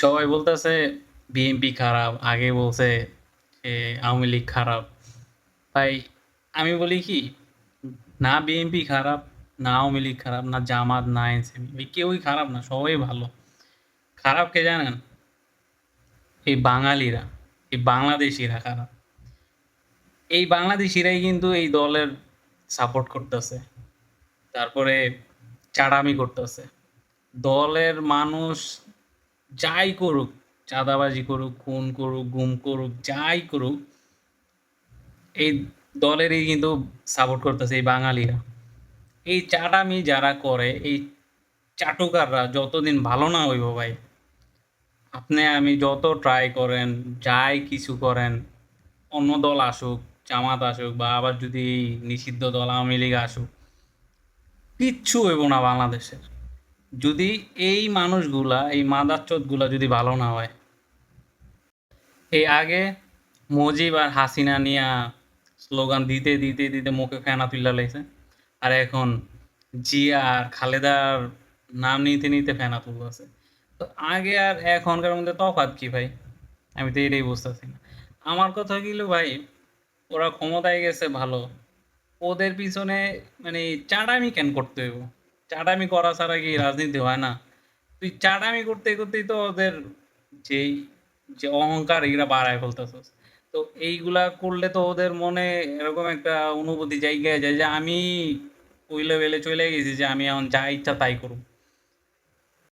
সবাই বলতেছে বিএনপি খারাপ, আগে বলছে আওয়ামী লীগ খারাপ। ভাই আমি বলি কি, না বিএনপি খারাপ, না আওয়ামী লীগ খারাপ, না জামাত, না এনসিপি, ভাই কেউই খারাপ না, সবাই ভালো। খারাপ কে জানেন? এই বাঙালিরা, এই বাংলাদেশিরা খারাপ। এই বাংলাদেশিরাই কিন্তু এই দলের সাপোর্ট করতেছে, তারপরে চাড়ামি করতেছে। দলের মানুষ যাই করুক, চাঁদাবাজি করুক, খুন করুক, গুম করুক, যাই করুক, এই দলেরই কিন্তু সাপোর্ট করতেছে এই বাঙালিরা। এই চাটামি যারা করে, এই চাটুকাররা যতদিন ভালো না হইব ভাই, আপনি আমি যত ট্রাই করেন, যাই কিছু করেন, অন্য দল আসুক, জামাত আসুক, বা আবার যদি নিষিদ্ধ দল আওয়ামী লীগ আসুক, কিচ্ছু হইব না বাংলাদেশের। যদি এই মানুষগুলা, এই মাদারচোদ গুলা যদি ভালো না হয়। এই আগে মুজিব আর হাসিনা নিয়া স্লোগান দিতে দিতে দিতে মুখে ফেনা তুইলা লাইছে, আর এখন জিয়া আর খালেদার নাম নিতে নিতে ফেনা তুলতেছে। তো আগে আর এখনকার মধ্যে তফাৎ কি ভাই? আমি তো এটাই বুঝতেছি না। আমার কথা হইলো ভাই, ওরা ক্ষমতায় গেছে ভালো, ওদের পিছনে মানে চাঁড়ামি কেন করতে হইব? চাঁড়ামি করা ছাড়া কি রাজনীতি হয় না? তুই চাঁড়ামি করতে করতেই তো ওদের যেই যে অহংকার এগুলা বাড়ায় ফেলতেছস। তো এইগুলা করলে তো ওদের মনে এরকম একটা অনুভূতি জায়গায় যায় যে আমি ওই লেভেলে চলে গেছি যে আমি এখন যা ইচ্ছা তাই করব।